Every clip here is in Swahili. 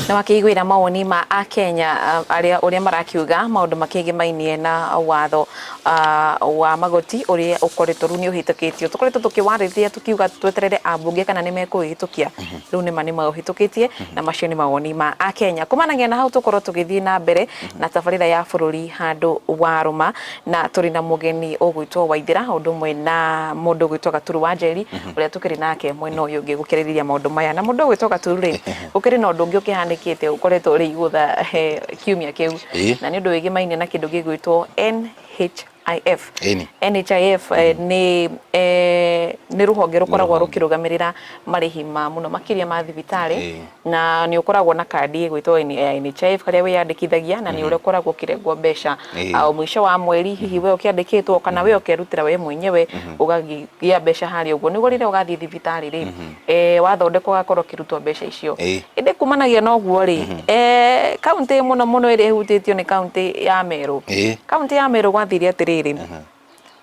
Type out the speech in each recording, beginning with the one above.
na makĩiguĩra mawoni ma Akenya arĩa ũrĩa marakiuga maũndũ makĩgĩmainie na watho wa magoti ũrĩa ũkoretwo rĩu nĩ ũhĩtũkĩtio. Tũkoretwo tũkĩwarĩrĩria tukiuga tweterere ambunge kana nĩ mekũhĩtũkia, rĩu nĩ maũhĩtũkĩtie na macio nĩ mawoni ma Akenya. Kumanagia na hau tũkorwo tũgĩthiĩ na mbere na tabarĩra ya bũrũri handũ warũma, na tũrĩ na mũgeni ũgwĩtwo Waithĩra ũndũ ũmwe na mũndũ ũgwĩtwo Gaturu wa Njeri ũrĩa tũkĩrĩ nake mwena ũyũ ũngĩ gũkĩrĩrĩria maũndũ maya. Na mũndũ ũgwĩtwo Gaturu rĩ, ũkĩrĩ na ũndũ ũngĩ ũkĩhanĩkĩte ũkoretwo ũrĩ igũtha kiumia kĩu, na nĩ ũndũ wĩgĩmainie na kĩndũ gĩgwĩtwo NHIF. NHIF nĩ rũhonge rũkoragwo rũkĩrũgamĩrĩra marĩhi ma mũno makĩria ma thibitarĩ, na nĩ ũkoragwo na kandi ĩgwĩtwo NHIF karĩa wĩyandĩkithagia, na nĩ ũrĩa ũkoragwo ũkĩrengwo mbeca o mũico wa mweri, hihi we ũkĩandĩkĩtwo kana we ũkerutĩra we mwenyewe ũgagĩa mbeca harĩa ũguo, nĩguo rĩrĩa ũgathiĩ thibitarĩ rĩ wathondekwo ũgakorwo ũkĩrutwo mbeca icio. Ĩndĩ kumanagia na ũguo rĩ, kaũntĩ mũno mũno ĩrĩa ĩhutĩtio nĩ kaũntĩ ya Meru. Kaũntĩ ya Meru gwathire atĩrĩrĩ,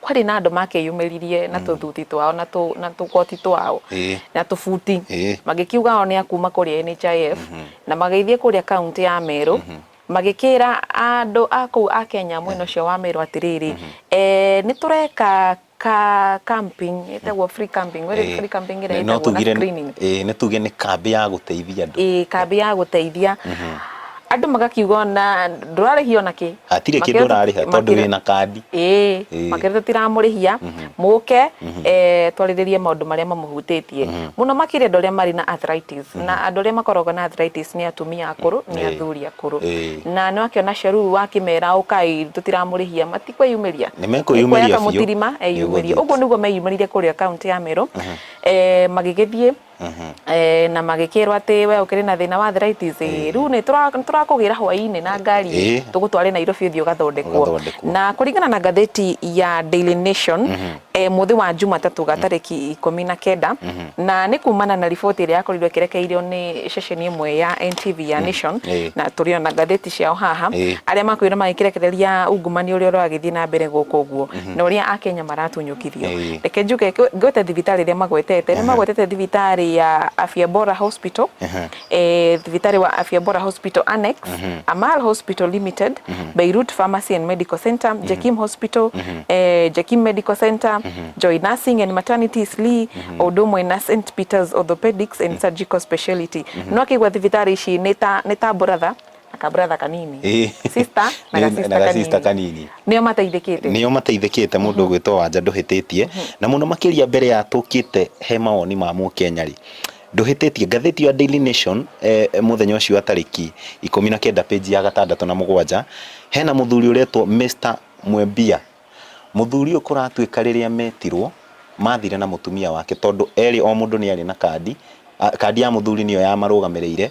kwarĩ na andũ makeyumĩririe na tũthuti twao na tũkoti twao na tũbuti, magĩkiuga o nĩ akuma kũrĩa NHIF na magĩthiĩ kũrĩa kaũntĩ ya Meru magĩkĩra andũ a kũu a Kenya mwena ũcio wa Meru atĩrĩrĩ, nĩ tũreka camping, ĩtagwo free camping, free camping ĩrĩa ĩtagwo na screening. Nĩ tuge nĩ kambi ya gũteithia andũ. Kambi ya gũteithia andũ magakiuga na ndũrarĩhio nakĩ, hatirĩ kĩndũ ũrarĩha tondũ wĩna kandi. Makĩrĩte tiramũrĩhia mũke twarĩrĩrie maũndũ marĩa mamũhutĩtie mũno makĩria andũ arĩa marĩ na arthritis, na andũ arĩa makoragwo na arthritis nĩ atumia akũrũ, nĩ athuri akũrũ, na nĩ wakĩona Sharuru wakĩmera ũkai tũtiramũrĩhia matikwĩyumĩria, nĩ mekwĩyumĩria mũtirima eyumĩrie. Ũguo nĩguo meyumĩrire kũrĩa kaũntĩ ya Meru magĩgĩthiĩ na magĩkĩrwo atĩ we ũkĩrĩ na thĩna wa arthritis rĩu nĩ tũrakũgĩra hwaĩ-inĩ na ngari tũgũtware Nairobi ũthiĩ ũgathondekwo. Na kũringana na ngathĩti ya Daily Nation mũthĩ wa Jumatatũ tarĩki 19, na nĩ kumana na riboti ĩrĩa yakorirwo ĩkĩrekeirio nĩ ceceni ĩmwe ya NTV ya Nation, na tũrĩ na ngathĩti ciao haha arĩa makwĩra magĩkĩrekereria ungumania ũrĩa ũragĩthiĩ na mbere gũkũ ũguo na ũrĩa Akenya maratunyũkithio. Reke njuge ngwete thibitarĩ ĩrĩa magwetete, nĩ magwetete thibitarĩ ya Afya Bora Hospital, thibitarĩ wa Afya Bora Hospital Annex, Amal Hospital Limited, Beirut Pharmacy and Medical Center, Jakim Hospital, Jakim Medical Center, Joy Nursing and Maternity Slee, Odomwe na St Peter's Orthopedics and Surgical Specialty. No akĩgwa thibitarĩ ici nĩ ta brother akabratha kanini, sister na sister kanini, nĩo mateithĩkĩte mũndũ ũgwĩtwo Wanja ndũhĩtĩtie. Na mũno makĩria mbere ya tũkĩte he mawoni ma Mũkenya rĩ, ndũhĩtĩtie ngathĩti ya Daily Nation mũthenya ũcio wa tarĩki 19 page ya 67 hena mũthuri ũretwo Mr Mwembia. Mũthuri ũyũ kũratuĩka rĩrĩa metirwo mathire na mũtumia wake, tondũ erĩ o mũndũ nĩ arĩ na kandi ya mũthuri nĩyo ya marũgamĩrĩire.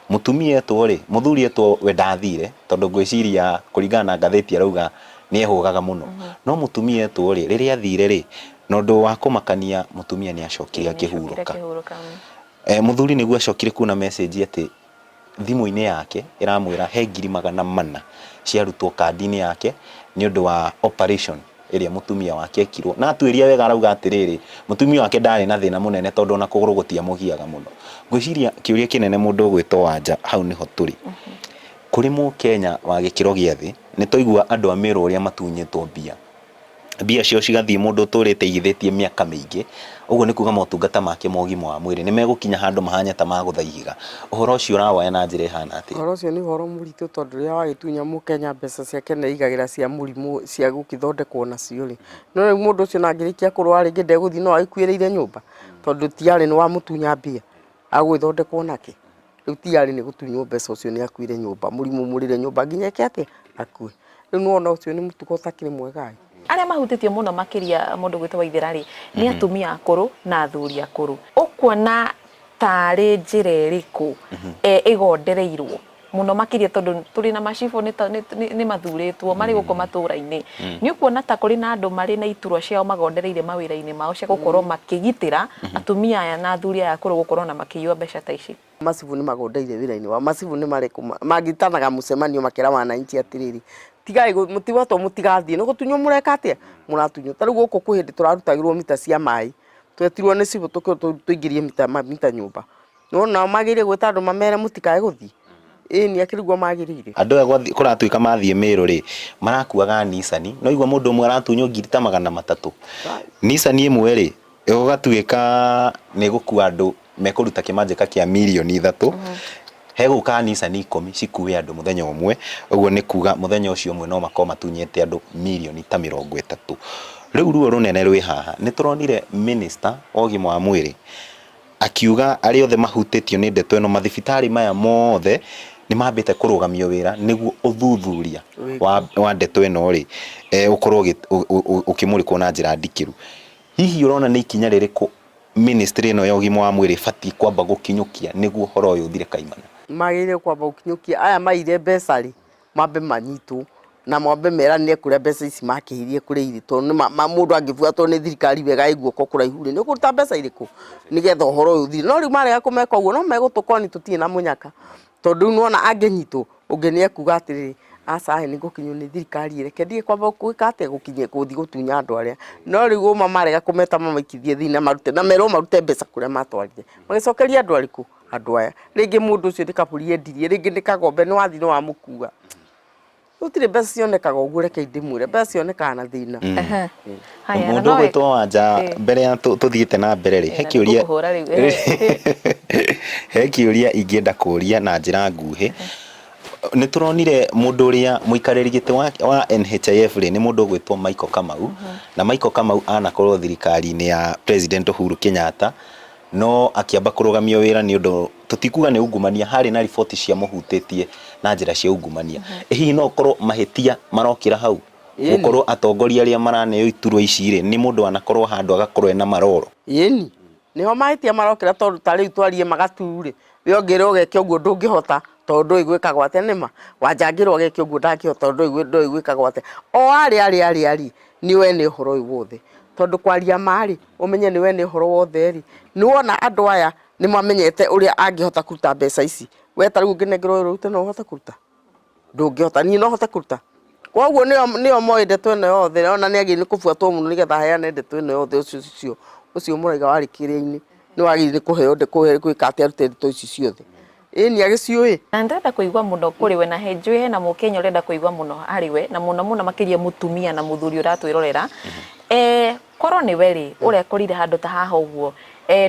Mũtumia etwo rĩ, mũthuri etwo we ndathire tondũ ngwĩciria kũringana na ngathĩti arauga nĩ ehũgaga mũno, no mũtumia etwo rĩ, rĩrĩa athire rĩ, na ũndũ wa kũmakania mũtumia nĩ acokire akĩhurũka. Mũthuri nĩguo acokire kuona message atĩ thimũ-inĩ yake ĩramwĩra he 400,000 ciarutwo kandi-inĩ yake nĩ ũndũ wa operation ĩrĩa mũtumia wake ekirwo. Na atuĩria wega arauga atĩrĩrĩ, mũtumia wake ndarĩ na thĩna mũnene tondũ ona kũgũrũ gũtiamũgiaga mũno. Ngwĩciria kĩũria kĩnene mũndũ ũgwĩtwo Wanja hau nĩho tũrĩ. Kũrĩ Mũkenya wa gĩkĩro gĩa thĩ nĩ tũigua andũ a Meru ũrĩa matunyĩtwo mbia cio cigathiĩ mũndũ ũtũrĩte igithĩtie mĩaka mĩingĩ, ũguo nĩ kuga motungata make ma ũgima wa mwĩrĩ nĩ megũkinya handũ mahanya ta magũtha ihiga. Ũhoro ũcio ũrawoya na njĩra ĩhana atĩ? Ũhoro ũcio nĩ ũhoro mũritũ tondũ rĩrĩa wagĩtunya Mũkenya mbeca ciake nĩ igagĩra cia mũrimũ cia gũkĩthondekwo nacio rĩ, no rĩu mũndũ ũcio na angĩrĩkia kũrũa rĩngĩ ndegũthiĩ no agĩkuĩrĩire nyũmba tondũ tiarĩ nĩ wa mũtunya mbia agũgĩthondekwo nake. Rĩu tiarĩ nĩ gũtunywo mbeca ũcio nĩ akuire nyũmba, mũrimũ mũrĩre nyũmba nginya eke atĩ akue. Rĩu no ona ũcio nĩ mũtugo ũtakĩrĩ mwega. Arĩa mahutĩtio mũno makĩria mũndũ gwĩtwo Waithĩra rĩ, nĩ atumia akũrũ na athuri akũrũ. Ũkuona tarĩ njĩra ĩrĩkũ ĩgondereirwo mũno makĩria tondũ tũrĩ na macibũ nĩ mathurĩtwo marĩ gũkũ matũra-inĩ, nĩ ũkuona ta kũrĩ na andũ marĩ na iturwa ciao magondereire mawĩra-inĩ mao cia gũkorwo makĩgitĩra atumia aya na athuri aya akũrũ gũkorwo na makĩiywo mbeca ta ici? Macibũ nĩ magondeire wĩra-inĩ wa macibũ nĩ marĩkũ magĩtanaga mũcemanio makĩra wananchi atĩrĩrĩ, tigai mũtigatwo mũtigathiĩ no gũtunywo mũreka atĩa mũratunywo. Ta rĩu gũkũ kwĩ hĩndĩ tũrarutagĩrwo mita cia maĩ, twetirwo nĩ cibũ tũingĩrie mita nyũmba, no nao magĩrĩire gwĩta andũ mamere mũtikae gũthiĩ. Ni akirigwo magirire andu aya kuratuika mathie Meru ri marakuaga Nissan no igwa mundu umwe aratunywo ngiri ta 300 Nissan imwe ri igatuika ni gukua andu mekuruta kimanjika kia milioni 3 heguka Nissan 10 cikue andu muthenya umwe uguo ni kuga muthenya ucio umwe no makoma matunyete andu milioni ta 30 riu ruo runene rwi haha ni turonire minister ogima wa mwiri akiuga ari othe mahutitio ni ndeto eno mathibitari maya mothe ni mambite kurugamio wira niguo uthuthuria wa ndeto eno ri ukorwo ukimurikwo na njira ndikiru hihi urona ni ikinya ririku ministry eno ya ugima wa mwiri fati kwamba gukinyukia niguo horo uyu thire kaimana magire kwamba gukinyukia aya maire mbeca ri mambe manyitwo na mwambe meranie kuria mbeca ici makihirie kuri iri to mundu angibuatwo ni thirikari wega iguoko kuraihu ri ni kuruta mbeca iriku nigetha uhoro uyu thire no ri marega kumeka uguo no megutukoni tutie na munyaka tondu nuona angenyitwo ungenie kuga atiri aca ni gukinyu ni thirikari reke ndie kwamba gwika ate gukinye guthi gutunya andu aria no riu marega kumeta mamikithie thina marute na mero marute mbeca kuria matwarire magicokeria andu ariku andu aya ringi mundu ucio ndikaburi endirie ringi ndikagombe ni wathino wa mukua utire mbeca cionekaga uguo reke ndimwire mbeca cionekaga na thina mundu gwitwo wanja mbere ya tuthiite na mbere ri hekiuria ingienda kuria na njira nguhi ni turonire mundu uria muikariri gite wa NHIF ri ni mundu gwitwo Michael Kamau na Michael Kamau anakorwo thirikari ni ya President Uhuru Kenyatta no akiamba kurugamio wira ni undu tutikuga ni ungumania hari na ripoti cia muhutitie na njira cia ungumania hihi no korwo mahitia marokira hau gukorwo atongoria aria maraneo iturwa ici ri ni mundu anakorwo handu agakorwo ena maroro yeni niho mahitia marokira tondu tari twarie magature we ongere ugeke uguo ndungihota tondu igwikagwo ate nima wanjangirwo geke uguo ndakihota tondu igwikagwo ate o ari ni we ni uhoro uyu wothe tondu kwaria mari umenye ni we ni uhoro wothe ri ni wona andu aya ni mamenyete uria angihota kuruta mbeca ici we tari unginengero rute no uhota kuruta ndungihota ni no uhota kuruta koguo nio moe ndeto eno yothe ona ni agi ni kubuatwo muno nigetha heane ndeto eno yothe ucio muraiga wari kiria-ini ni wagi ni kuheo gwika ati arute ndeto ici ciothe ni agiciui na ndenda kuigwa muno kuri we na henjwe he na mukenya urenda kuigwa muno hari we na muno makiria mutumia na muthuri uratwirorera korwo ni weri uria kurire handu ta haha uguo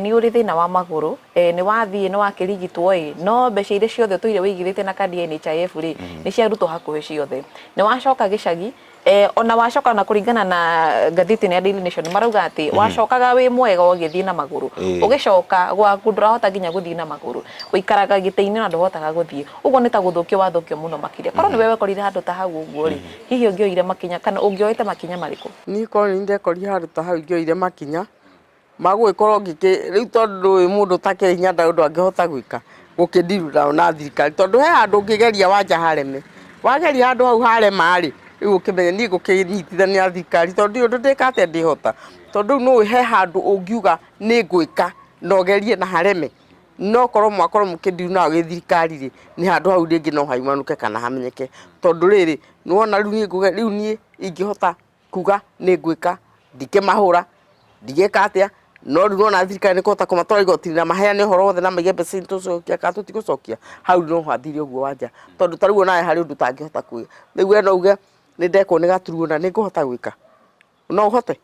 ni uri thina wa maguru ni wathie ni wakirigitwo no mbeca iria ciothe tuire wigithite na kandi ya NHIF ri ni ciarutwo hakuhe ciothe ni wacoka gicagi ona wacoka na kuringana na gathiti ya Daily Nation marauga ati wacokaga wi mwega ugithie na maguru ugicoka gwaku ndurahota nginya guthie na maguru uikaraga giteini na nduhotaga guthie uguo ni ta guthukio wathukio muno makiria korwo ni wewe korire handu ta hau uguo ri hihi ungioire makinya kana ungioite makinya mariku ni korwo ni ndekorire handu ta hau ungioire makinya magwikorwo riu tondu wi mundu takiri hinya ndu angihota gwika gukindirura na thirikari tondu he handu ungigeria wanja hareme wageria handu hau harema ri riu ukimenya ni gukinyitithania thirikari tondu undu ndikate ndihota tondu no he handu ungiuga ni gwika no gerie na hareme no korwo mwakorwo mukindiru na githirikari ri ni handu hau ringi no haimanuke kana hamenyeke tondu riri ni wona riu ni ingihota kuga ni gwika ndikimahura ndigeka atia no riu na thirikari ni kuhota kumatwara igoti na maheane uhoro wothe na maige mbeca tucokia ka tutigucokia hau no hathire uguo wanja tondu tariu nae hari undu tangihota kuiga riu eno uge ni ndeko ni gaturuo na ni nguhota gwika no uhote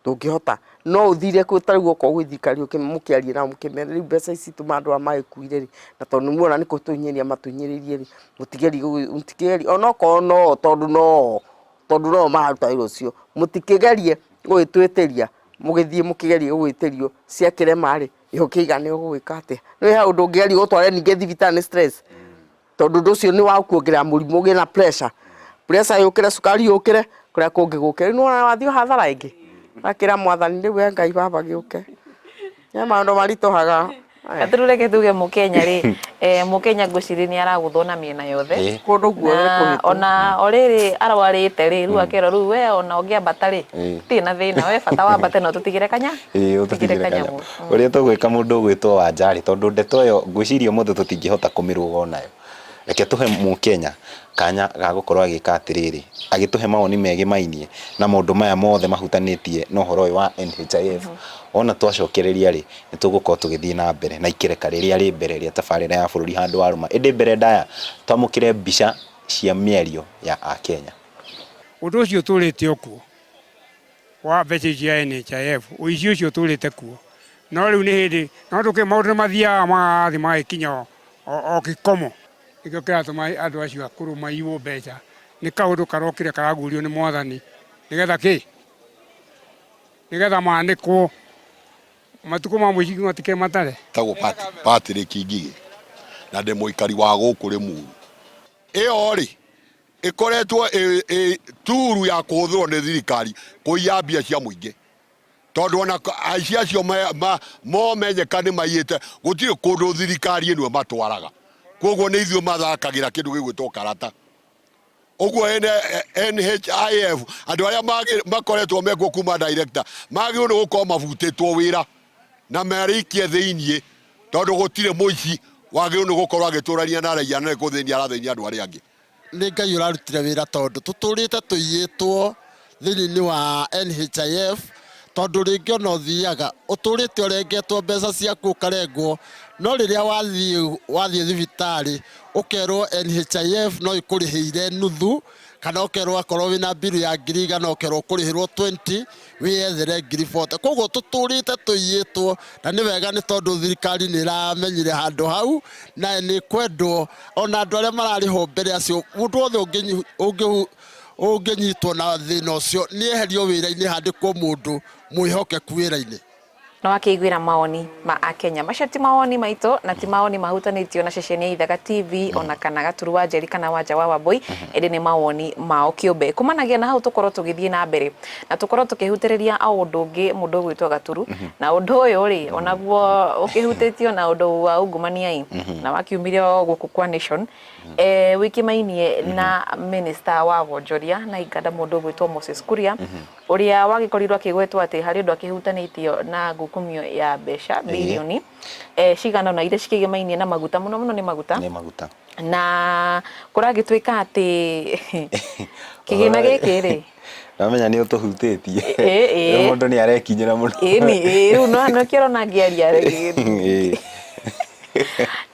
ndungihota no uthire ku tariu ko gwi thirikari mukiaria na mukimera riu mbeca ici tumandu amaikuire ri na tondu muona ni kutunyiria matunyiririe ri mutigeri ona ko no tondu no maruta irocio mutikigerie gwitwitiria mugithie mukigerie gwitirio cia kirema ri ihokiigane ugwika ate no ha undu ngerie gutware ninge thibitari ni stress tondu nducio ni wa kuongerera murimu gina pressure yukire sukari yukire kuria kungi gukire no wathio hathara ingi akira mwathani riu Ngai baba giuke ya maundu maritohaga aturureke tuge mukenya ri mukenya ngwiciri ni araguthwo na miena yothe kundu guothe ona oriri arwarite ri riu akero riu we ona ungiambata ri ti na thina we bata wa mbate no tutigire kanya utigire kanya uria tugwika mundu gwitwo wanja ri tondu ndeto yo ngwiciria mothe tutingihota kumiruga onayo reke tuhe mu Kenya kanya ga gukorwo agika atiriri agituhe mawoni mege mainie na maundu maya mothe mahutanitie no horo wa NHIF ona twacokereria ri nitugukorwo tugithii na mbere na ikireka riria ri mbere ria tabarira ya bururi handu waruma indi mbere ndaya twamukire mbica cia mĩario ya Akenya. Undu ucio turite okuo wa mbeca cia NHIF uici ucio turite kuo no riu ni hindi no tuke maundu mathia mathi magikinya o gikomo ikio kiratuma andu acio akuru maiwo mbeca ni kaundu karokire karagurio ni mwathani nigetha maandikwo matuko ma muici matike matare tago Patrick Ngigi na ndi muikari wa guku Limuru iyo ri ikoretwo turu ya kuthurwo ni thirikari kuiya mbia cia muingi tondu ona aici acio menyeka ni maiyite gutire kundu thirikari ino matwaraga koguo ni ithuĩ mathakagira kindu gigwitwo karata uguo NHIF andu aria makoretwo mekuo kuma director magĩrĩirwo nĩ gũkorwo mabutĩtwo wĩra na marikie thĩiniĩ tondu gutire muici wagĩrĩirwo nĩ gũkorwo agĩtũrania na raia na gũthĩnia arathĩnia andu aria angĩ. Nĩ Ngai ũrarutire wĩra tondu tũtũrĩte tũiyĩtwo thĩinĩ wa NHIF tondu rĩngĩ ona ũthiaga ũtũrĩte ũrengetwo mbeca ciaku ũkarengwo no rĩrĩa wathiĩ thibitarĩ ũkerwo NHIF no ikũrĩhĩire nuthu kana ũkerwo akorwo wĩna mbiru ya 100 ũkerwo ũkũrĩhĩrwo 20 wĩyethere 40. Koguo tũtũrĩte tũiyĩtwo na nĩ wega nĩ tondu thirikari nĩ ĩramenyire handũ hau na nĩ kwendwo ona andũ arĩa mararĩho mbere acio mũndũ wothe ũngĩnyitwo na thĩna ũcio nĩ eherio wĩra-inĩ handĩkwo mũndũ mwĩhokeku wĩra-inĩ. No akĩiguĩra mawoni ma Akenya macio ti mawoni maitũ na ti mawoni mahutanĩtio na ceceni ya Ithaga TV ona kana Gaturu wa Njeri kana Wanja wa Wambui ĩndĩ nĩ mawoni mao kĩũmbe kumanagia na hau tũkorwo tũgĩthiĩ na mbere na tũkorwo tũkĩhutĩrĩria au ũndũ ũngĩ mũndũ ũgwĩtwo Gaturu na ũndũ ũyũ rĩ onaguo ũkĩhutĩtio na ũndũ wa ungumania na wakiumire gũkũ kwa Nation wikimainie na minister wa wonjoria na iganda mũndũ ũgwĩtwo Moses Kuria ũrĩa wagĩkorirwo akĩgwetwo atĩ harĩ ũndũ akĩhutanĩtio na ngukumio ya mbeca bilioni cigana na iria cikĩgemainie na maguta mũno mũno nĩ maguta na kũragĩtuĩka atĩ kĩgĩna gĩkĩ rĩ namenya nĩ ũtũhutĩtie mũndũ nĩ arekinyĩra mũno rĩu no kĩrona ngĩaria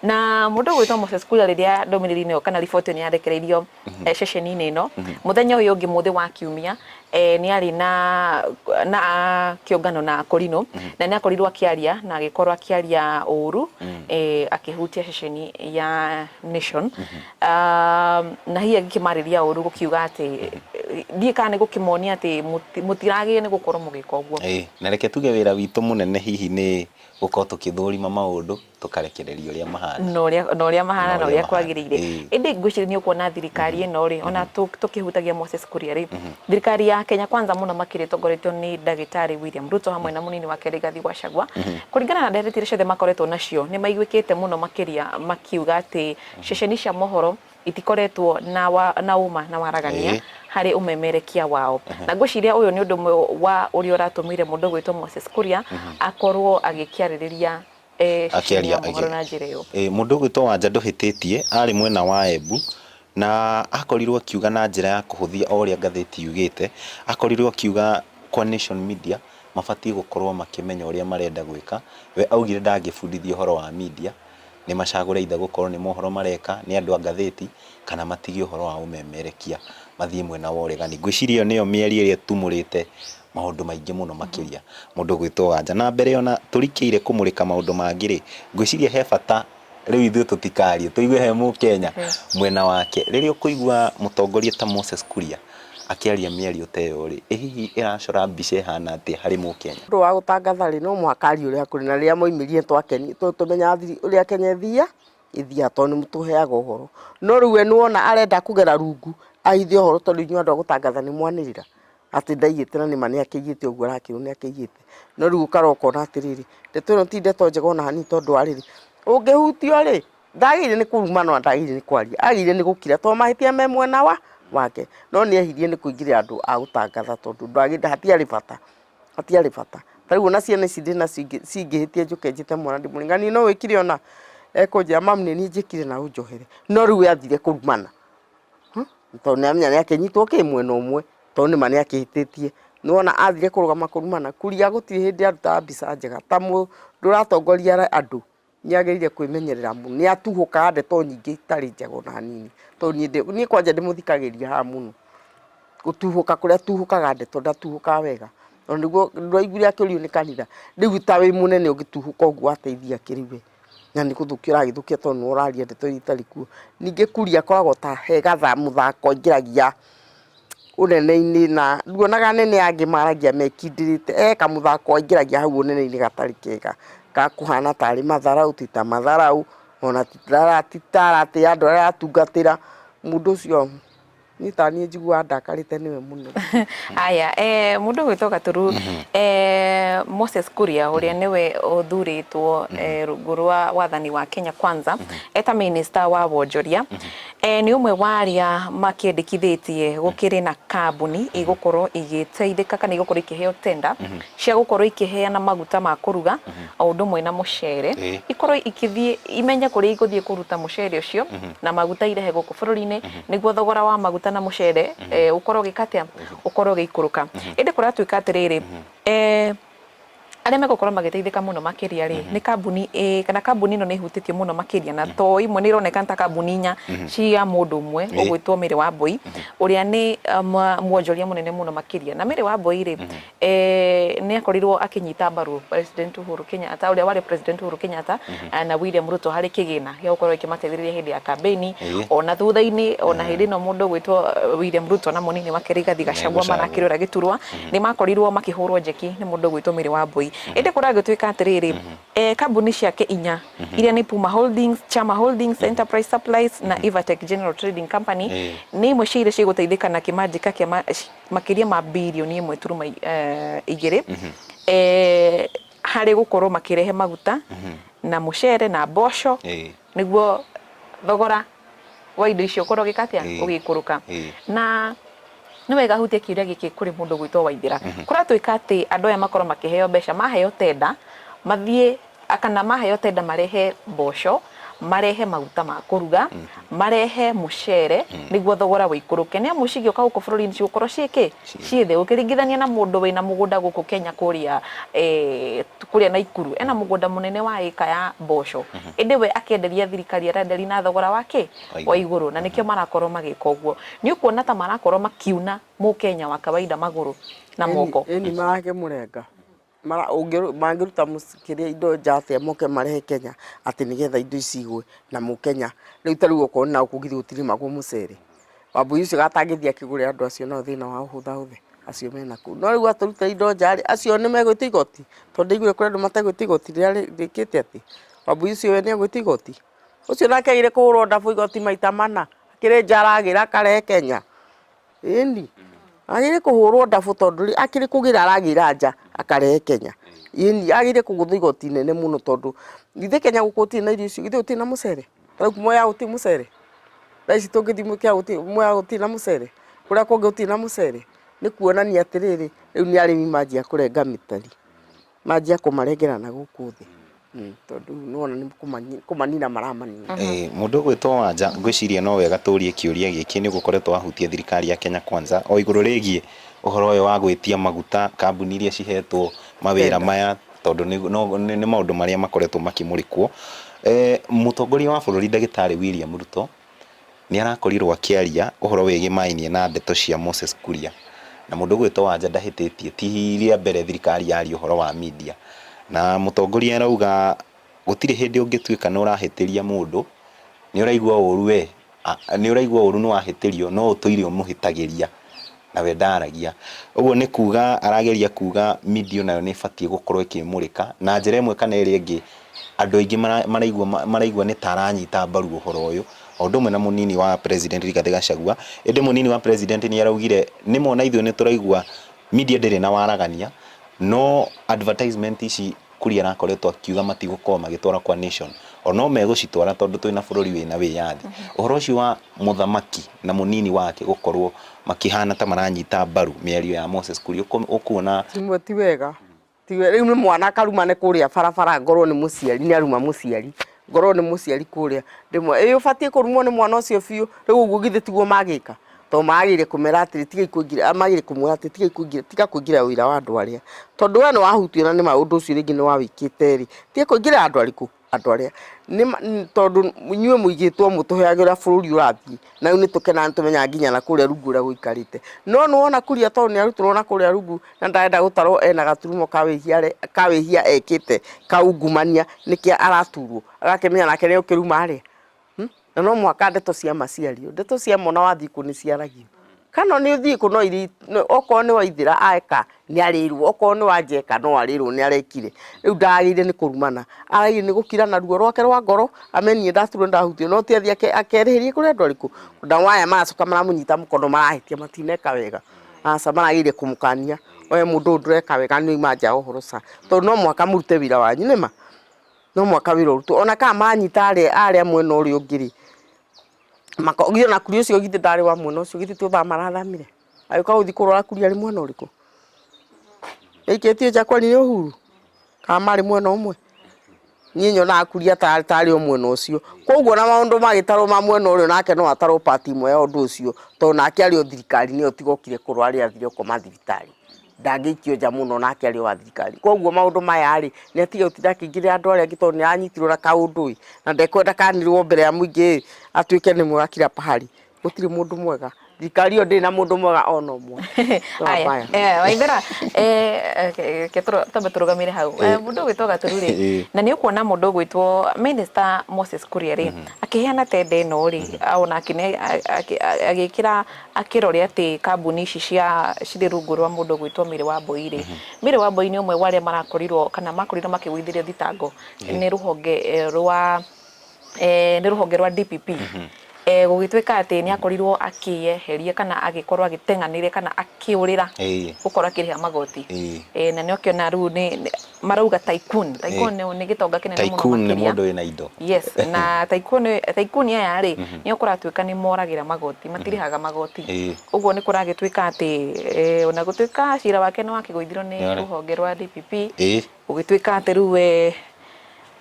na mũndũ gwĩtwo Moses Kuria rĩrĩa ndũmĩrĩri-inĩ ĩyo kana riboti nĩ yarekereirio ceceni-inĩ ĩno mũthenya ũyũ ũngĩ mũthĩ wa kiumia nĩ arĩ na kĩũngano na Korino na nĩ akorirwo akĩaria na agĩkorwo akĩaria ũru akĩhutia ceceni ya Nation na hihi agĩkĩmarĩria ũru gũkiuga atĩ ndiĩ kana nĩ gũkĩmonia atĩ mũtiragĩrĩire nĩ gũkorwo mũgĩka ũguo na reke tuge wĩra witũ mũnene hihi nĩ gũkorwo tũkĩthũrima maũndũ tũkarekereria ũrĩa mahana na ũrĩa mahana na ũrĩa kwagĩrĩire ĩndĩ ngwĩciria nĩ ũkuona thirikari ĩno rĩ ona tũkĩhutagia Moses Kuria rĩ thirikari ya Kenya kwanza mũno makĩrĩ tongoretio nĩ ndagĩtarĩ William Ruto hamwe na mũnini wake Rigathi Gachagua kũringana na ndereti iria ciothe makoretwo nacio nĩ maiguĩkĩte mũno makĩria makiuga atĩ ceceni cia mohoro itikoretwo na uma na waragania harĩ umemerekia wao na ngwĩciria ũyũ nĩ ũndũ ũmwe wa ũrĩa ũratũmire mũndũ gwĩtwo Moses Kuria akorwo agĩkĩarĩrĩria akĩaria mohoro na njĩra ĩyo mũndũ gwĩtwo Wanja ndũhĩtĩtie arĩ mwena wa Embu na akorirwo akiuga na njĩra ya kũhũthia o ũrĩa ngathĩti yugĩte akorirwo akiuga kwa Nation Media mabatiĩ gũkorwo makĩmenya ũrĩa marenda gwĩka we augire ndangĩbundithia ũhoro wa media nĩ macagũre ithe gũkorwo nĩ mohoro mareka nĩ andũ a ngathĩti kana matigie ũhoro wa umemerekia mathiĩ mwena wa ũregani ngwĩciria ĩyo nĩyo mĩario ĩrĩa tumũrĩte maũndũ maingĩ mũno makĩria mũndũ gwĩtwo Wanja na mbere ona tũrikĩire kũmũrĩka maũndũ mangĩ rĩ ngwĩciria he bata rĩu ithuĩ tũtikarie tũigue he Mũkenya mwena wake rĩrĩa ũkũigua mũtongoria ta Moses Kuria akĩaria mĩario ta ĩyo rĩ hihi ĩracora mbica ĩhana atĩ harĩ Mũkenya ũndũ wa gũtangatha rĩ no mũhaka arie ũrĩa kũrĩ na rĩrĩa moimĩrie tũmenya ũrĩa Kenya ithia tondũ nĩ mũtũheaga ũhoro no rĩu we nĩwona arenda kũgera rungu ahithie ũhoro tondũ inyuĩ andũ a gũtangatha nĩ mwanĩrĩra atĩ ndaigĩte na nĩma nĩ akĩigĩte ũguo arakĩrwo nĩ akĩigĩte no rĩu ũkaroka ona atĩrĩrĩ ndeto ĩno ti ndeto njega ona hanini tondũ arĩrĩ ũngĩhutio rĩ ndagĩrĩire nĩ kũruma no ndagĩrĩire nĩ kwaria agĩrĩire nĩ gũkira tondũ mahĩtia me mwena wake no nĩ ehirie nĩ kũingĩrĩra andũ a gũtangatha tondũ hatiarĩ bata ta rĩu ona ciana ici ndĩ na cingĩhĩtia njũke njĩte mwana ndĩmũringani no wĩkire ona ekonjira mamu nĩ niĩ njĩkire na ũnjohere no rĩu athire kũrumana tondũ nĩamenya nĩakĩnyitwo kĩmwena ũmwe tondũ nĩma nĩakĩhĩtĩtie nĩwona athire kũrũgama kũrumana Kuria gũtirĩ hĩndĩ arutaga mbica njega ta mũndũ ũratongoria andũ nĩagĩrĩire kwĩmenyerera mũno nĩatuhũkaga ndeto nyingĩ itarĩ njega ona hanini tondũ niĩ kwanja ndĩmũthikagĩria haha mũno gũtuhũka kũrĩa atuhũkaga ndeto ndatuhũkaga wega no nĩguo ndwaiguire akĩũrio nĩ kanitha rĩu ta wĩ mũnene ũngĩtuhũka ũguo ateithia kĩrĩwe na nĩ gũthũkia ũragĩthũkia tondũ nĩ ũraria ndeto itarĩ kuo ningĩ Kuria akoragwo ta hegatha mũthako aingĩragia ũnene-inĩ na nduonaga nene angĩ maragia mekindĩrĩte kamũthako aingĩragia hau ũnene-inĩ gatarĩ kega gakũhana tarĩ matharau ti ta matharau ona titaratĩ andũ arĩa atungatĩra mũndũ ũcio niĩ ta niĩ njiguaga ndakarĩte nĩwe mũno aya mũndũ gwĩtwo Gatũrũ Moses Kuria ũrĩa nĩwe ũthurĩtwo rungu rwa wathani wa Kenya Kwanza eta minister wa wonjoria nĩ ũmwe wa arĩa makĩendekithĩtie gũkĩrĩ na kambuni igũkorwo igĩteithĩka kana igũkorwo ikĩheo tender cia gũkorwo ikĩheana maguta ma kũruga o ũndũ ũmwe na mũcere ikorwo ikĩthiĩ imenye kũrĩa igũthiĩ kũruta mũcere ũcio na maguta irehe gũkũ bũrũri-inĩ nĩguo thogora wa maguta na mũcere ũkorwo gĩkatia ũkorwo gĩikũrũka ĩndĩ kũratuĩka atĩrĩrĩ arĩa megũkorwo magĩteithĩka mũno makĩria rĩ nĩ kambuni kana kambuni ĩno nĩ ihutĩtio mũno makĩria na to imwe nĩ ironeka ta kambuni inya cia mũndũ ũmwe ũgwĩtwo Mary Wambui ũrĩa nĩ mwonjoria mũnene mũno makĩria na Mary Wambui rĩ nĩ akorirwo akĩnyita mbaru President Uhuru Kenyatta ũrĩa warĩ President Uhuru Kenyatta na William Ruto harĩ kĩgĩna gĩa gũkorwo ikĩmateithĩrĩria hĩndĩ ya kambeni ona thutha-inĩ ona hĩndĩ ĩno mũndũ ũgwĩtwo William Ruto na mũnini wake Rigathi Gachagua marakĩrora gĩturwa nĩ makorirwo makĩhũrwo njeki nĩ mũndũ ũgwĩtwo Mary Wambui ĩndĩ kũragĩtuĩka atĩrĩrĩ kambuni ciake inya iria nĩ Puma Holdings, Chama Holdings, Enterprise Supplies na Ivatech General Trading Company nĩ imwe cia iria cigũteithĩka na kĩmanjĩka kĩa makĩria ma birioni 1.2 harĩ gũkorwo makĩrehe maguta na mũcere na mboco nĩguo thogora wa indo icio ũkorwo gĩkatia ũgĩikũrũka na nĩ wega hutie kĩũria gĩkĩ kũrĩ mũndũ gwĩtwo Waithĩra kũratuĩka atĩ andũ aya makorwo makĩheo mbeca maheo tenda mathiĩ kana maheo tenda marehe mboco marehe maguta ma kũruga marehe mũcere nĩguo thogora wĩikũrũke nĩ amu cigĩũka gũkũ bũrũri-inĩ cigũkorwo ciĩkĩ ciĩthĩ ũkĩringithania na mũndũ wĩna mũgũnda gũkũ Kenya kũrĩa Naikuru ena mũgũnda mũnene wa ĩka ya mboco ĩndĩ we akĩenderia thirikari arenderia na thogora wake wa igũrũ na nĩkĩo marakorwo magĩka ũguo nĩ ũkuona ta marakorwo makiuna mũkenya wa kawaida magũrũ na moko ĩni marakĩmũrenga mangĩruta kĩrĩa indo nja atĩa moke marehe Kenya atĩ nĩgetha indo icigwe na mũkenya rĩu ta rĩu okorwo na gũkũgithĩ gũtirĩ maguo mũcere Wambui ũcio gatangĩthiĩ akĩgũrĩra andũ acio no thĩna wa ũhũthahũthĩ acio mena kũu no rĩu atũruta indo nja acio nĩ megwĩtia igoti tondũ ndaiguire kũrĩ andũ mategwĩtia igoti rĩrĩa rĩkĩte atĩ Wambui ũcio we nĩ egwĩtia igoti ũcio nake agĩrĩire kũhũrwo ndabu igoti maita mana akĩrĩ nja aragĩra akarehe Kenya ĩni agĩrĩire kũhũrwo ndabu tondũ akĩrĩ kũgĩra aragĩra nja akarehe Kenya ĩni agĩrĩire kũgũthwo igoti nene mũno tondũ githĩ Kenya gũkũ ũtirĩ na irio icio githĩ ũtirĩ na mũcere rĩu Mwea ũtirĩ mũcere thaa ici tũngĩthiĩ Mwea ũtirĩ na mũcere kũrĩa kũngĩ ũtirĩ na mũcere nĩ kuonania atĩrĩrĩ rĩu nĩ arĩmi manjia kũrenga mĩtari manjia kũmarengera na gũkũ thĩ tondũ nĩwona nĩ kũmanina maramanina mũndũ gwĩtwo Wanja ngwĩciria no wega tũrie kĩũria gĩkĩ nĩ gũkoretwo wahutia thirikari ya Kenya Kwanza o igũrũ rĩgiĩ ũhoro ũyũ wa gwĩtia maguta kambuni iria cihetwo mawĩra maya tondũ nĩ maũndũ marĩa makoretwo makĩmũrĩkwo mũtongoria wa bũrũri ndagĩtarĩ William Ruto nĩ arakorirwo akĩaria ũhoro wĩgiĩ mainie na ndeto cia Moses Kuria na mũndũ gwĩtwo Wanja ndahĩtĩtie ti rĩa mbere thirikari yaria ũhoro wa media na mũtongoria arauga gũtirĩ hĩndĩ ũngĩtuĩka nĩ ũrahĩtĩria mũndũ nĩ ũraigua ũru nĩ ũraigua ũru nĩ wahĩtĩrio no ũtũire ũmũhĩtagĩria na we ndaragia ũguo nĩ kuga arageria kuga media nayo nĩ ĩbatiĩ gũkorwo ĩkĩmũrĩka na njĩra ĩmwe kana ĩrĩa ĩngĩ andũ aingĩ maraigua nĩ taranyita mbaru ũhoro ũyũ o ũndũ ũmwe na mũnini wa President Rigathi Gachagua ĩndĩ mũnini wa President nĩ araugire nĩ mona ithuĩ nĩ tũraigua media ndĩrĩ na waragania no advertisement ici Kuria arakoretwo akiuga matigũkorwo magĩtwara kwa nation ono megũcitwara tondũ twĩna bũrũri wĩna wĩyathi ũhoro ũcio wa mũthamaki na mũnini wake gũkorwo makĩhana ta maranyita mbaru mĩario ya Moses Kuria ũkuona ti wega rĩu nĩ mwana akaruma nĩ kũrĩa barabara ngorwo nĩ mũciari nĩ aruma mũciari ngoro nĩ mũciari kũrĩa ndĩmwe ũbatie kũrumwo nĩ mwana ũcio biũ rĩu ũguo githĩ tiguo magĩka to magĩrĩire kũmera atĩ tiga ikũingĩra magĩrĩire kũmwĩra atĩ tiga kũingĩra wĩra wa andũ arĩa tondũ we nĩ wahutio na nĩ maũndũ ũcio rĩngĩ nĩ wawĩkĩte rĩ tiga kũingĩra andũ arĩkũ andũ arĩa tondũ inyuĩ mũigĩtwo mũtũheagĩra bũrũri ũrathiĩ na rĩu nĩtũkenaga nĩtũmenyaga nginya na kũrĩa rungu ũrĩa gũikarĩte no nĩwona Kuria tondũ nĩarutirwo na kũrĩa rungu na ndarenda gũtarwo ena gaturumo kawĩhia ekĩte kaungumania nĩkĩo araturwo agakĩmenya nake nĩ ũkĩruma arĩa na no mwaka ndeto cia maciario ndeto cia mwana wathiĩ kũ nĩciaragio kana nĩ ũthiĩ kũ no iri okorwo nĩ Waithĩra aeka nĩ arĩrwo okorwo nĩ Wanjeka no arĩrwo nĩ arekire rĩu ndagĩrĩire nĩ kũrumana aragĩrĩire nĩ gũkira na ruo rwake rwa ngoro amenye ndaturwo ndahutio no ti athiĩ akerĩhĩrie kũrĩ andũ arĩkũ ndawaya maracoka maramũnyita mũkono marahĩtia matineka wega aca maragĩrĩire kũmũkania oye mũndũ ndũreka wega nĩ oima nja ũhoro sa tondũ no mwaka mũrute wĩra wanyu nĩma no mwaka wĩra ũrutwo ona kana manyita arĩa mwena ũrĩa ũngĩ rĩ makogio na Kuria ũcio githĩ ndarĩ wa mwena ũcio githĩ tũtha marathamire agĩũka gũthiĩ kũrora Kuria arĩ mwena ũrĩkũ ĩikĩtie nja kwani nĩ Uhuru kana marĩ mwena ũmwe niĩ nyonaga Kuria tarĩ o mwena ũcio koguo na maũndũ magĩtarwo ma mwena ũrĩa nake no atarwo pati imwe ya ũndũ ũcio tondũ nake arĩ o thirikari nĩyo tigokire kũrũarĩra thire koma thibitarĩ ndangĩikio nja mũno nake arĩ wa thirikari koguo maũndũ maya rĩ nĩ atiga gũtinda akĩingĩrĩra andũ arĩa angĩ tondũ nĩ anyitirwo na kaũndũ na ndekwenda kanirwo mbere ya mũingĩ atuĩke nĩ mwega kila pahali gũtirĩ mũndũ mwega thirikari ĩyo ndĩ na mũndũ mwega ona ũmwe Waithĩra twambe tũrũgamire hau mũndũ ũgwĩtwo Gatũrũ rĩ na nĩ ũkuona mũndũ ũgwĩtwo Minister Moses Kuria rĩ akĩheana tenda ĩno rĩ ona agĩkĩra akĩroria atĩ kambuni ici cirĩ rungu rwa mũndũ ũgwĩtwo Mary Wambui rĩ Mary Wambui nĩ ũmwe wa arĩa makorirwo makĩgũithĩrio thitango nĩ rũhonge rwa DPP gũgĩtuĩka atĩ nĩ akorirwo akĩyeheria kana agĩkorwo agĩteng'anĩre kana akĩũrĩra gũkorwo akĩrĩha magoti na nĩ ũkĩona rĩu nĩ marauga tycoon nĩ gĩtonga kĩnene mũno tycoon nĩ mũndũ wĩna indo yes na tycoon aya rĩ nĩ ũkũratuĩka nĩ moragĩra magoti matirĩhaga magoti ũguo nĩ kũragĩtuĩka atĩ ona gũtuĩka cira wake nĩ wakĩgũithirwo nĩ rũhonge rwa DPP gũgĩtuĩka atĩ rĩu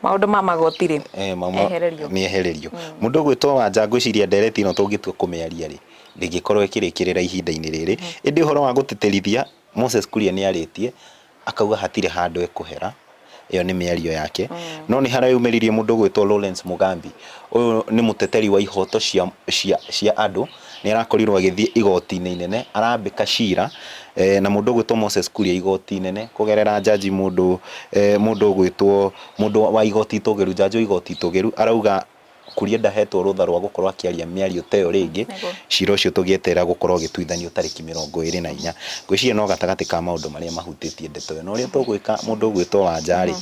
maũndũ ma magoti rĩ nĩ ehererio mũndũ ũgwĩtwo Wanja ngwĩciria ndereti ĩno tũngĩtua kũmĩaria rĩ ndĩngĩkorwo ĩkĩrĩkĩrĩra ihinda-inĩ rĩrĩ ĩndĩ ũhoro wa gũtĩtĩrithia Moses Kuria nĩ arĩtie akauga hatirĩ handũ ekũhera ĩyo nĩ mĩario yake no nĩ harayumĩririe mũndũ ũgwĩtwo Lawrence Mugambi ũyũ nĩ mũteteri wa ihoto cia andũ nĩ arakorirwo agĩthiĩ igoti-inĩ inene arambĩka cira na mũndũ ũgwĩtwo Moses Kuria igoti inene kũgerera jaji mũndũ ũgwĩtwo mũndũ wa igoti itũgĩru jaji igoti itũgĩru arauga Kuria ndahetwo rũtha rwa gũkorwo akĩaria mĩario ta ĩyo rĩngĩ cira ũcio tũgĩeterera gũkorwo ũgĩtuithanio tarĩki 24 ngwĩciria no gatagatĩ ka maũndũ marĩa mahutĩtie ndeto ĩyo no ũrĩa tũgwĩka mũndũ ũgwĩtwo Wanja rĩ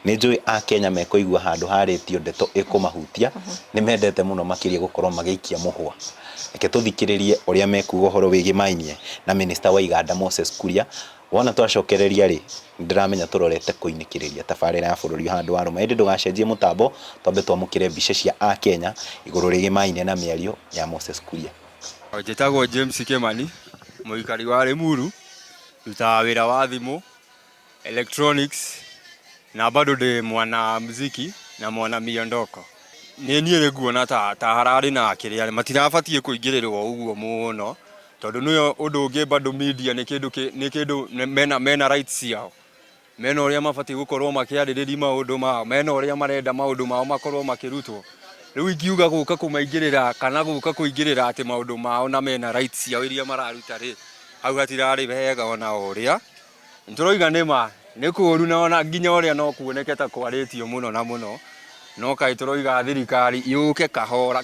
nĩ njũĩ Akenya mekũigua handũ harĩtio ndeto ĩkũmahutia nĩ mendete mũno makĩria gũkorwo magĩikia mũhwa reke tũthikĩrĩrie ũrĩa mekuga ũhoro wĩgiĩ mainie na Minister wa Iganda Moses Kuria wona twacokereria rĩ ndiramenya tũrorete kũinĩkĩrĩria tabarĩra ya bũrũri handũ wa rũma ĩndĩ ndũgacenjie mũtambo twambe twamũkĩre mbica cia Akenya igũrũ rĩgiĩ mainie na mĩario ya Moses Kuria. Njĩtagwo James Kimani mũikari wa Limuru ndutaga wĩra wa thimũ electronics na bado ndĩ mwana muziki na mwana miondoko niĩ nguona ta hararĩ na kĩrĩa matirabatie kũingĩrĩrwo ũguo mũno tondũ nĩyo ũndũ ũngĩ bado media nĩ kĩndũ mena rights ciao mena ũrĩa mabatie gũkorwo makĩarĩrĩria maũndũ mao mena ũrĩa marenda maũndũ mao makorwo makĩrutwo rĩu ingiuga gũka kũmaingĩrĩra kana gũka kũingĩrĩra atĩ maũndũ mao na mena rights ciao iria mararuta rĩ hau hatirarĩ wega ona ũrĩa nĩtũroiga nĩma nĩ kũũru na ona nginya ũrĩa no kuoneke ta kwarĩtio mũno na mũno no kaĩ tũroiga thirikari yũke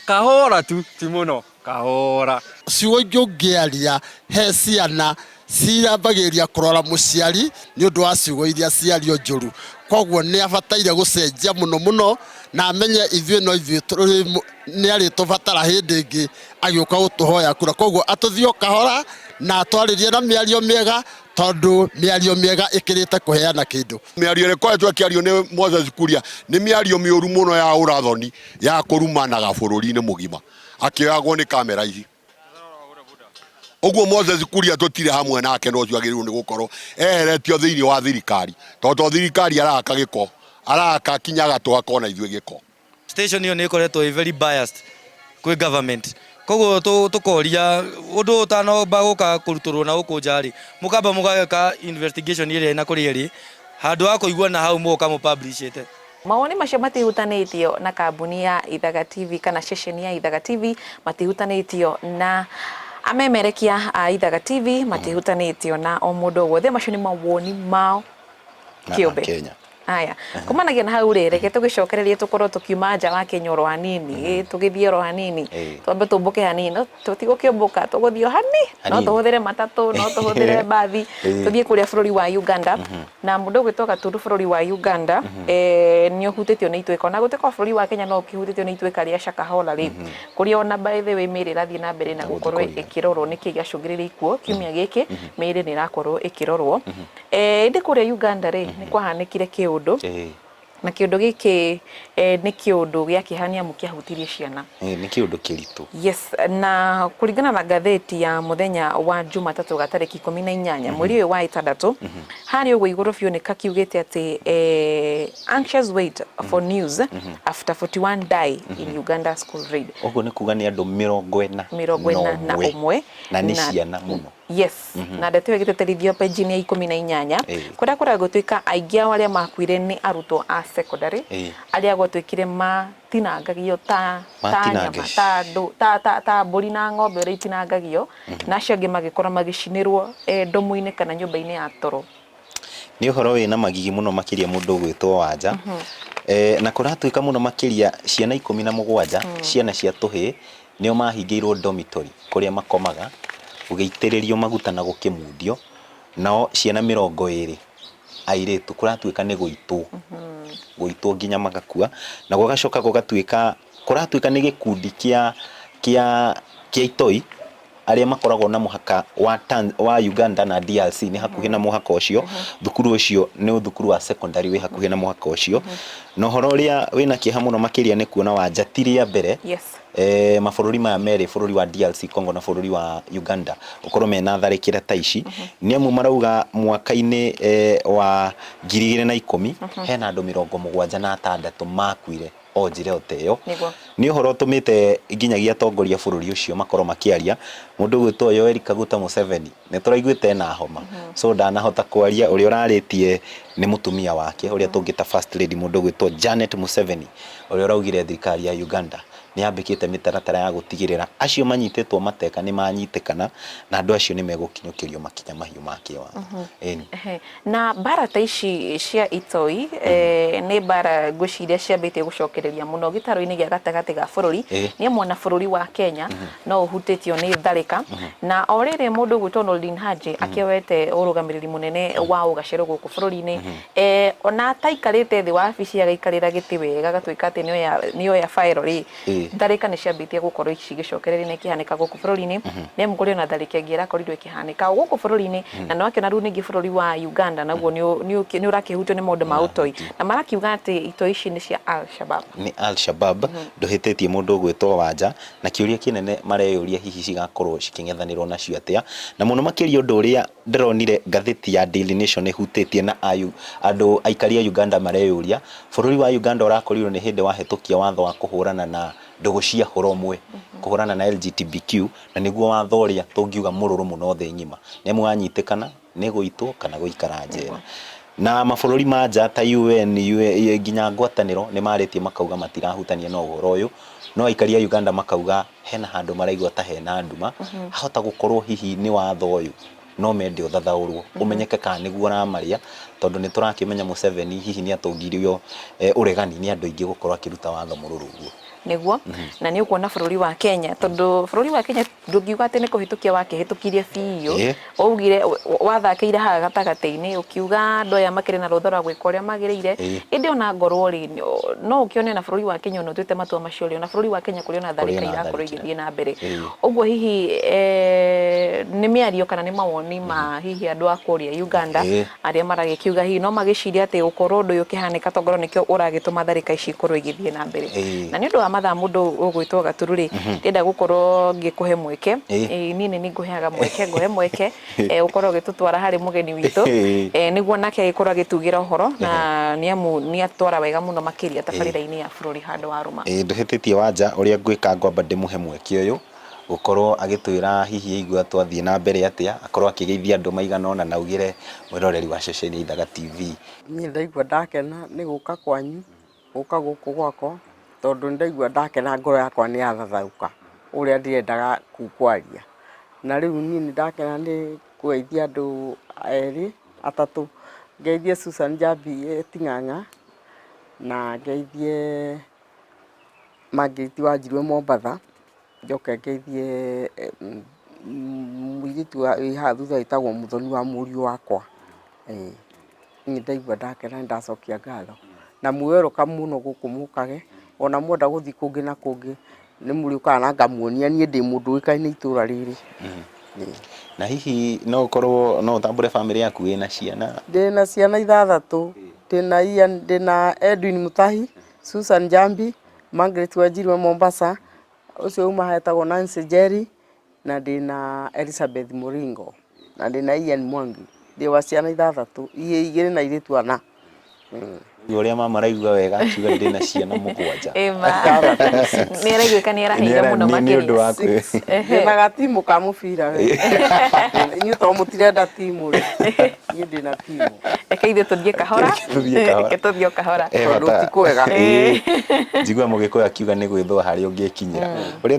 kahora tu ti mũno kahora ciugo ingĩaria he ciana cirambagĩrĩria kũrora mũciari nĩ ũndũ wa ciugo iria ciario njũru koguo nĩ abataire gũcenjia mũno na amenye ithuĩ no ithuĩ nĩ arĩtũbatara hĩndĩ ĩngĩ agĩũka gũtũhoya kura koguo atũthiĩ kahora na atwarĩrie na mĩario mĩega tondu mĩario mĩega ĩkĩrĩte kũheana kĩndũ mĩario ĩkoretwo ĩkĩario nĩ Moses Kuria nĩ mĩario mĩũru mũno ya ũrathoni ya kũrumanaga bũrũri-inĩ mũgima akĩoyagwo nĩ kamera ici ũguo Moses Kuria tũtirĩ hamwe nake no ũcio agĩrĩirwo nĩ gũkorwo eheretio thĩinĩ wa thirikari tondũ thirikari araka gĩko araka kinya gatũ akona ithuĩ gĩko station iyo nä ikoretwo ä very biased kwä government koguo tukoria undu utanomba guka kurutũrwo na guku njari mukamba mugageka investigation ĩrĩa ĩna kũrĩa ĩrĩ handũ ha kũigua na hau mũka mu publish ite. Mawoni macio matihutanĩtio na kambuni ya Ithaga TV kana station ya Ithaga TV, matihutanĩtio na amemerekia a Ithaga TV, matihutanĩtio na o mũndũ wothe. Macio nĩ mawoni mao kĩũmbe. Aya kumanagia na hau reke tugicokererie tukorwo tukiuma nja wa Kenya ro hanini tugithie ro hanini twambe tumbuke hanini tutigukimbuka tuguthio hanini no tuhuthire matatu no tuhuthire bathi tuthie kuria bururi wa Uganda na mundu gwitoka turu bururi wa Uganda ni uhutitio ni itweka na guteka bururi wa Kenya no ukihutitio ni itweka ria Shakahola ri kuria ona by the way miri rathie na mbere na gukorwo ikirorwo niki giacungiriria ikuo kiumia giki miri ni rakorwo ikirorwo ndi kuria Uganda ri ni kwahanikire kiundu na kiundu giki ni kiundu gia kihania mukiahutirie ciana ni kiundu kiritu. Yes, na kuringana na gatheti ya muthenya wa Jumatatu gatariki 18 mweri uyu wa 6 hari ugo iguru biu ni kakiugite ati anxious wait for news after 41 die in Uganda school raid. Ogo ni kuga ni andu 41 na ni ciana muno. Yes, na ndeto igiteterithio page ni 18 kuria kura gutwika aingi aria makwire ni arutwo a secondary aria gwatwikire matinangagio ta mburi na ng'ombe uri itinangagio na acio angi magikora magicinirwo ndomu-ini kana nyumba-ini ya toro. Ni uhoro wina magigi muno makiria mundu gwitwo Wanja na kuratwika muno makiria ciana 17 ciana cia tuhi nio mahingirwo dormitory kuria makomaga ugeitiririo maguta na gukimundio nao ciana 20 airitu kuratwika ni guitwo nginya magakua na gugacoka gugatwika kuratwika ni gikundi kia itoi aria makoragwo na muhaka wa Uganda na DRC ni hakuhi na muhaka ucio thukuru ucio ni thukuru wa secondary wi hakuhi na muhaka ucio no horo ria wina kiha muno makiria ni kuona wanjatiria mbere mabururi maya meri bururi wa DRC Congo na bururi wa Uganda ukorwo mena tharikira ta ici ni amu marauga mwaka-ini wa 2010 hena andu 76 makuire o njire oteyo ni uhoro tumite nginyagia atongoria bururi ucio makorwo makiaria mundu gwitwo Yoweri Kaguta Museveni ni turaiguite na homa so ndanahota kwaria uri uraritie ni mutumia wake uria tungita first lady mundu gwitwo Janet Museveni uri uraugire thirikari ya Uganda ni ambikite mitaratara ya gutigirira acio manyitetwo mateka ni manyitekana na andu acio ni megukinyukirio makinya mahiu makiwa na bara ta ici cia itoi ni bara ngwiciria ciambite gucokereria muno gitaro-ini gia gatagati ga bururi ni mwana bururi wa Kenya no uhutitio ni tharika na orire mundu gwitwo Noordin Haji akiwete urugamiriri munene wa ugaciro guku bururi-ini ona taikarite thi wa abici agaikarira giti wega gatwika ati niyo ya file ri tharika ni ciambitie gukorwo igicokereria ni kihanika guku bururi-ini ni mukuri na tharika ngira korirwo ikihanika guku bururi-ini na no akiona ru ningi bururi wa Uganda naguo ni urakihutio ni maundu ma utoi na marakiuga ati itoi ici ni cia Al-Shabaab ni Al-Shabaab nduhitetie mundu gwitwo Wanja na kiuria kinene mareyuria hihi cigakorwo ciking'ethanirwo nacio atia na muno makiria undu uria ndironire gatheti ya Daily Nation ihutĩtie na andu aikari a Uganda mareyuria bururi wa Uganda urakorirwo ni hindi wahitukia watho wa kuhurana na ndugu cia horomwe kuhurana na LGBTQ na niguo watho uria tungiuga mururu muno thi ng'ima nemu wanyitikana ni guitwo kana guikara njera na mabururi ma nja ta UN nginya ngwataniro ni maritie makauga matirahutania na uhoro uyu no aikari a Uganda makauga hena handu maraigwa ta hena nduma hahota gukorwo hihi ni watho uyu no mende uthathaurwo umenyeke kana niguo na maria tondu ni turakimenya Museveni hihi ni atungirio uregani ni andu ingi gukorwo akiruta watho mururu uguo niguo na ni ukuona bururi wa Kenya tondu bururi wa Kenya ndungiuga ati ni kuhitukia wakihitukirie biu ugire wathakiire haga gatagati-ini ukiuga andu aya makire na rutho rwa gwika uria magiriire indi ona ngorwo ri no ukione na bururi wa Kenya no twite matua macio ri na bururi wa Kenya kuri ona tharika irakorwo igithie na mbere uguo hihi ni miario kana ni mawoni ma hihi andu a kuria Uganda aria maragiki makiuga hihi no magiciria ati ukorwo ndu ukihanika tongoro nikio uragituma tharika ici ikorwo igithie na mbere na ni undu wa mathaa mundu ugwitwo Gatururi ndenda gukorwo ngikuhe mweke nini ni nguheaga mweke nguhe mweke ukorwo gitutwara hari mugeni witu niguo nake agikorwo agitugira uhoro na ni atwara wega muno makiria tabarira-ini ya bururi handu wa Ruma nduhititie Wanja uria ngwika ngwamba ndimuhe mweke uyu gukorwo agitwira hihi igua twathie na mbere atia akorwo akigeithia andu maigana ona na ugire mwiroreri wa ceceni Ithaga TV. Ni ndaigua ndakena ni guka kwanyu guka guku gwakwa tondu ndaigua ndakena ngoro yakwa ni yathathauka uria ndirendaga kwaria na riu ni ndakena ni kugeithia andu eri atatu ngeithie Susan Njambi Ting'ang'a na ngeithie Margaret Wanjiru Mombatha njoke ngeithie mwiritu haha thutha witagwo Muthoni wa Muriu wakwa ni ndaigua ndakena ndacokia ngatho na mwiweroka muno guku mukage ona mwenda guthi kungi na kungi ni muri kana ngamuonia nie ndi mundu wikaine itura riri na hihi no ukorwo no utambure family yaku wina ciana ndina ciana 6 ndina Ian ndina Edwin Mutahi Susan Njambi Margaret Wanjiru Mombasa ucio uma hetagwo Nancy Jerry na ndina Elizabeth Muringo na ndina Ian Mwangi ndi wa ciana 6 igiri na iritu ana uria mama raigua wega akiuga ndina ciana 7 ni araigua ni araheire muno makiria ndina gatimu ka mubira inyu to mutirenda timu ri ni ndina timu eke ithe tuthie kahora eke tuthie kahora tondu tikwega njigua mugikuyu akiuga ni gwithwa hari ungikinyira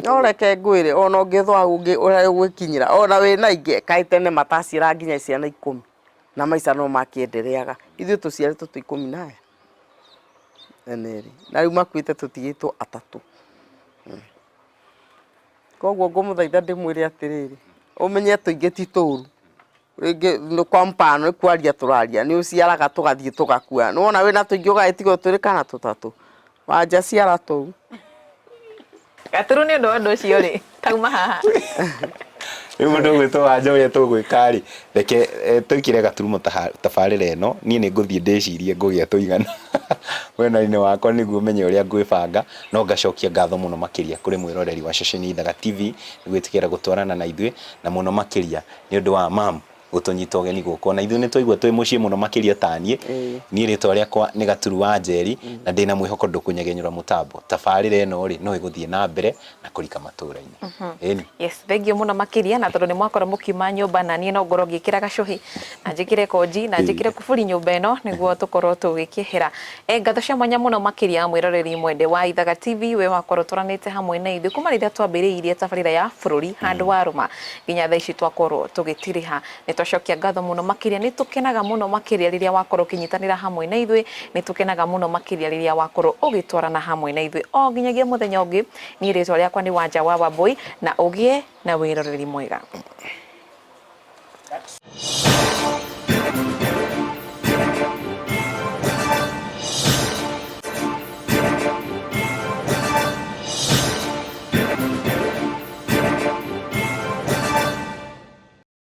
no reke ngwire ona ungithwa ungi uria ugwikinyira ona wina ingi kaitene matacira nginya ciana 10 na maica no makiendereaga ithuĩ tuciarĩtwo twĩ 10 eneri na rĩu makuĩte tũtigĩtwo 3 koguo ngũmũthaitha ndĩmwĩre atĩrĩrĩ ũmenye tũingĩ ti tũũru rĩngĩ kwa mpano kwaria tũraria nĩ ũciaraga tũgathiĩ tũgakua nĩwona wĩna tũingĩ ũgagĩtigwo tũrĩ kana 3 Wanja ciara tũu Gaturu nĩ ũndũ wa ũndũ ũcio rĩ tauma haha riu mundu gwitwo Wanja uria tugwika ri reke twikire Gaturumo tabarira eno nie ni nguthie ndicirie ngugia tuigana wena-ini wakwa niguo menye uria ngwibanga no ngacokia ngatho muno makiria kuri mwiroreri wa ceceni Ithaga TV nigwitikira gutwarana na ithuĩ na muno makiria ni undu wa mam gutunyita ugeni guko na ithuĩ ni twaigua twi mucii muno makiria tanie ni ritwa riakwa ni Gaturu wa Njeri na ndina mwihoko ndukunyegenyura mutambo tabarira eno ri no iguthie na mbere na kurika matura-ini yes thengio muno makiria na tondu ni mwakora mukiuma nyumba na nie no ngoro ngikira gacuhi na njikire koji na njikire kuburi nyumba eno niguo tukorwo tugikihira ngatho cia mwanya muno makiria mwiroreri mwende wa Ithaga TV we wakorwo turanite hamwe na ithuĩ kuma rĩrĩa twambĩrĩirie tabarĩra ya bũrũri handũ wa Ruma nginya thaa ici twakorwo tũgĩtiriha nĩ twacokia ngatho muno makiria nĩ tũkenaga muno makiria rĩrĩa wakorwo ũkĩnyitanĩra hamwe na ithuĩ nĩ tũkenaga muno makiria rĩrĩa wakorwo ũgĩtwarana hamwe na ithuĩ o nginyagia mũthenya ũngĩ niĩ rĩtwa rĩakwa nĩ Wanja wa Wambui na ũgĩe na wĩroreri mwega.